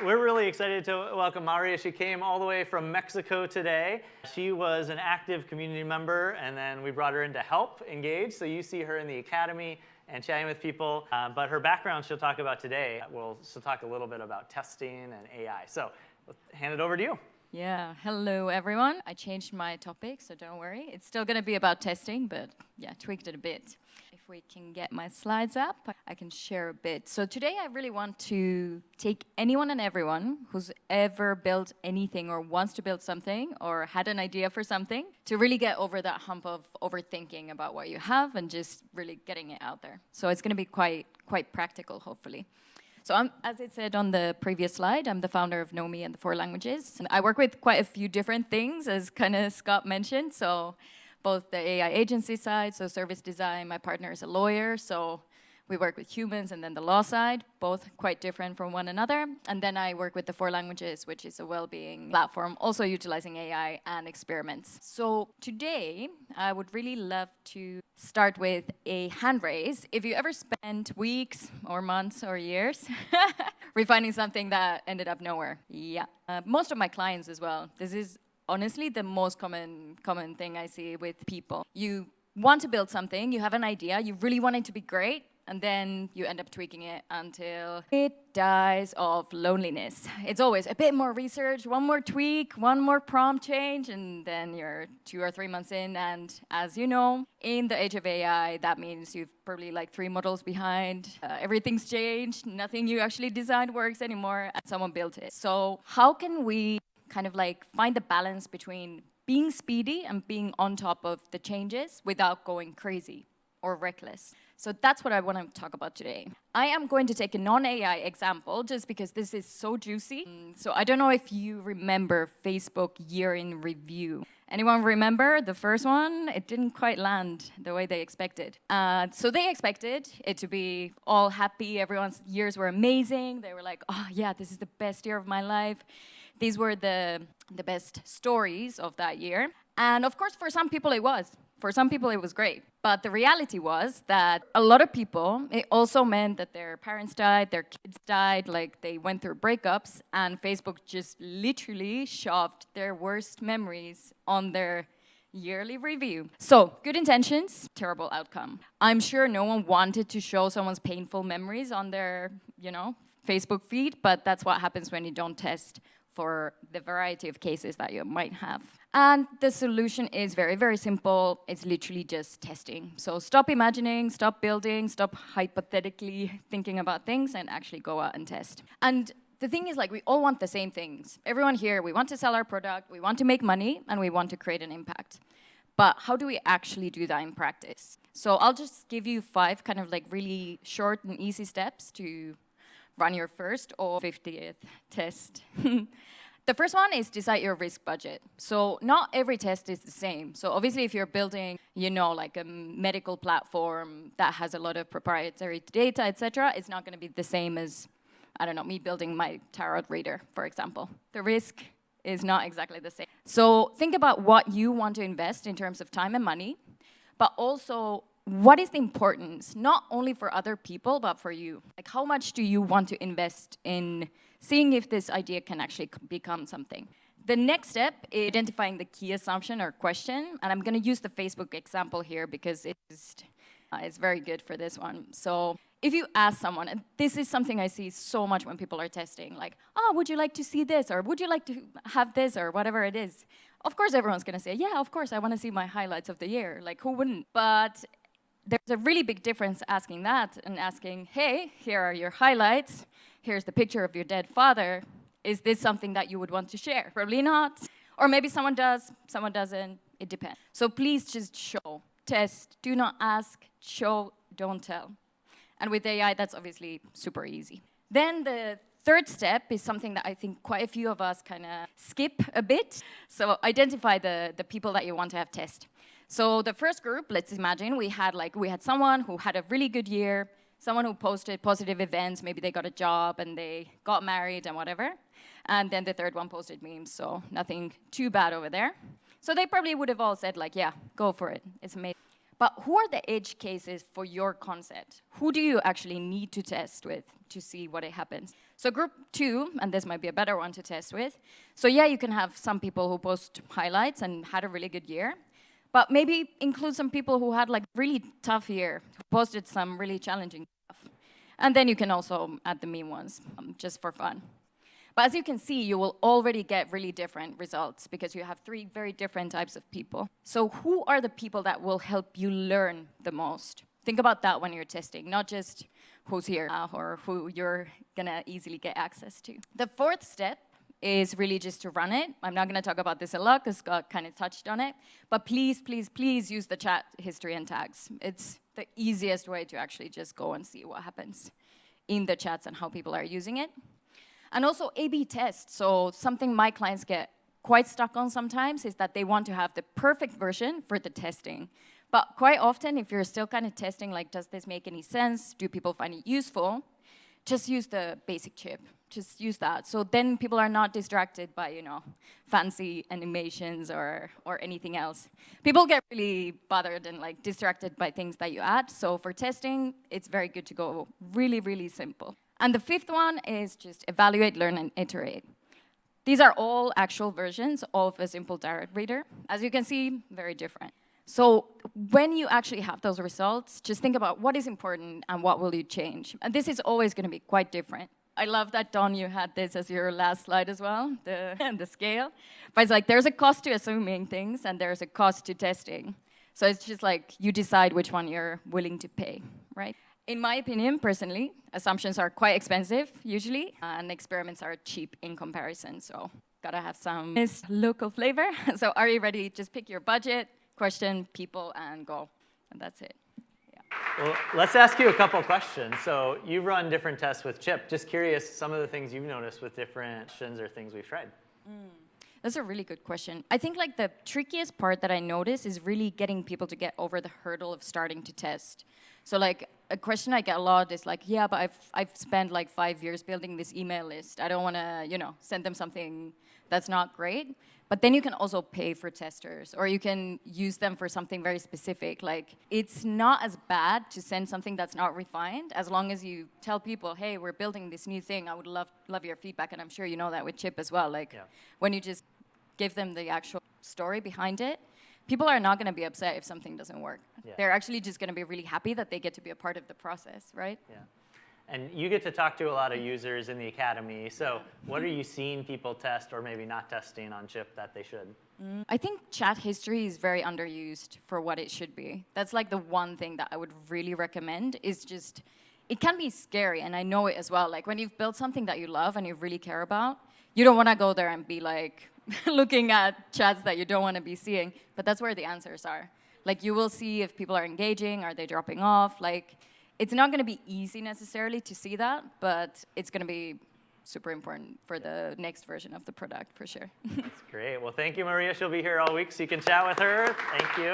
We're really excited to welcome Maaria. She came all the way from Mexico today. She was an active community member, and then we brought her in to help engage. So you see her in the academy and chatting with people. But her background she'll talk about today. She'll talk a little bit about testing and AI. So let's hand it over to you. Yeah, hello everyone. I changed my topic, so don't worry. It's still going to be about testing, but yeah, tweaked it a bit. If we can get my slides up, I can share a bit. So today I really want to take anyone and everyone who's ever built anything or wants to build something or had an idea for something to really get over that hump of overthinking about what you have and just really getting it out there. So it's going to be quite practical, hopefully. So as it said on the previous slide, I'm the founder of Know Me and the 4 Languages. And I work with quite a few different things, as kind of Scott mentioned. So both the AI agency side, so service design, my partner is a lawyer, so we work with humans, and then the law side, both quite different from one another. And then I work with the 4 Languages, which is a well-being platform, also utilizing AI and experiments. So today, I would really love to start with a hand raise. If you ever spent weeks or months or years refining something that ended up nowhere. Yeah. Most of my clients as well. This is honestly the most common thing I see with people. You want to build something, you have an idea, you really want it to be great, and then you end up tweaking it until it dies of loneliness. It's always a bit more research, one more tweak, one more prompt change, and then you're 2 or 3 months in. And as you know, in the age of AI, that means you've probably like 3 models behind. Everything's changed, nothing you actually designed works anymore, and someone built it. So how can we kind of like find the balance between being speedy and being on top of the changes without going crazy or reckless? So that's what I want to talk about today. I am going to take a non-AI example just because this is so juicy. So I don't know if you remember Facebook year in review. Anyone remember the first one? It didn't quite land the way they expected. So they expected it to be all happy. Everyone's years were amazing. They were like, oh yeah, this is the best year of my life. These were the best stories of that year. And of course, for some people it was. For some people it was great. But the reality was that a lot of people, it also meant that their parents died, their kids died, like they went through breakups, and Facebook just literally shoved their worst memories on their yearly review. So, good intentions, terrible outcome. I'm sure no one wanted to show someone's painful memories on their, Facebook feed, but that's what happens when you don't test for the variety of cases that you might have. And the solution is very, very simple. It's literally just testing. So stop imagining, stop building, stop hypothetically thinking about things, and actually go out and test. And the thing is, like, we all want the same things. Everyone here, we want to sell our product, we want to make money, and we want to create an impact. But how do we actually do that in practice? So I'll just give you 5 kind of like really short and easy steps to run your first or 50th test. The first one is decide your risk budget. So not every test is the same. So obviously if you're building, like a medical platform that has a lot of proprietary data, etc., it's not going to be the same as, I don't know, me building my tarot reader, for example. The risk is not exactly the same. So think about what you want to invest in terms of time and money, but also what is the importance, not only for other people, but for you? Like, how much do you want to invest in seeing if this idea can actually become something? The next step is identifying the key assumption or question, and I'm going to use the Facebook example here because it's very good for this one. So if you ask someone, and this is something I see so much when people are testing, like, would you like to see this, or would you like to have this, or whatever it is? Of course, everyone's going to say, yeah, of course, I want to see my highlights of the year. Like, who wouldn't? But there's a really big difference asking that and asking, hey, here are your highlights. Here's the picture of your dead father. Is this something that you would want to share? Probably not. Or maybe someone does, someone doesn't. It depends. So please just show, test, do not ask, show, don't tell. And with AI, that's obviously super easy. Then the third step is something that I think quite a few of us kind of skip a bit. So identify the people that you want to have test. So the first group, let's imagine we had someone who had a really good year, someone who posted positive events, maybe they got a job and they got married and whatever. And then the third one posted memes, so nothing too bad over there. So they probably would have all said like, yeah, go for it, it's amazing. But who are the edge cases for your concept? Who do you actually need to test with to see what it happens? So group 2, and this might be a better one to test with. So yeah, you can have some people who post highlights and had a really good year, but maybe include some people who had like really tough year, who posted some really challenging stuff. And then you can also add the meme ones, just for fun. But as you can see, you will already get really different results because you have 3 very different types of people. So who are the people that will help you learn the most? Think about that when you're testing, not just who's here or who you're gonna easily get access to. The 4th step is really just to run it. I'm not gonna talk about this a lot because Scott kind of touched on it, but please, please, please use the chat history and tags. It's the easiest way to actually just go and see what happens in the chats and how people are using it. And also A/B test. So something my clients get quite stuck on sometimes is that they want to have the perfect version for the testing. But quite often, if you're still kind of testing, like, does this make any sense? Do people find it useful? Just use the basic chip. Just use that. So then people are not distracted by, fancy animations or anything else. People get really bothered and like distracted by things that you add. So for testing, it's very good to go really, really simple. And the 5th one is just evaluate, learn, and iterate. These are all actual versions of a simple direct reader. As you can see, very different. So when you actually have those results, just think about what is important and what will you change. And this is always going to be quite different. I love that, Don, you had this as your last slide as well, the scale. But it's like there's a cost to assuming things and there's a cost to testing. So it's just like you decide which one you're willing to pay, right? In my opinion, personally, assumptions are quite expensive, usually, and experiments are cheap in comparison, so gotta have some local flavor. So are you ready? Just pick your budget, question, people, and go. And that's it. Yeah. Well, let's ask you a couple questions. So you've run different tests with Chipp. Just curious, some of the things you've noticed with different questions or things we've tried. That's a really good question. I think like the trickiest part that I notice is really getting people to get over the hurdle of starting to test. So like a question I get a lot is like, yeah, but I've spent like 5 years building this email list. I don't want to, send them something that's not great. But then you can also pay for testers, or you can use them for something very specific. Like it's not as bad to send something that's not refined, as long as you tell people, hey, we're building this new thing. I would love your feedback, and I'm sure you know that with Chipp as well. Like when you just give them the actual story behind it, people are not going to be upset if something doesn't work. Yeah. They're actually just going to be really happy that they get to be a part of the process, right? Yeah. And you get to talk to a lot of users in the academy. So what are you seeing people test or maybe not testing on Chipp that they should? I think chat history is very underused for what it should be. That's like the one thing that I would really recommend is just, it can be scary, and I know it as well. Like when you've built something that you love and you really care about, you don't want to go there and be like, looking at chats that you don't want to be seeing, but that's where the answers are. Like you will see if people are engaging, are they dropping off? Like it's not going to be easy necessarily to see that, but it's going to be super important for the next version of the product for sure. That's great. Well, thank you, Maaria. She'll be here all week, so you can chat with her. Thank you.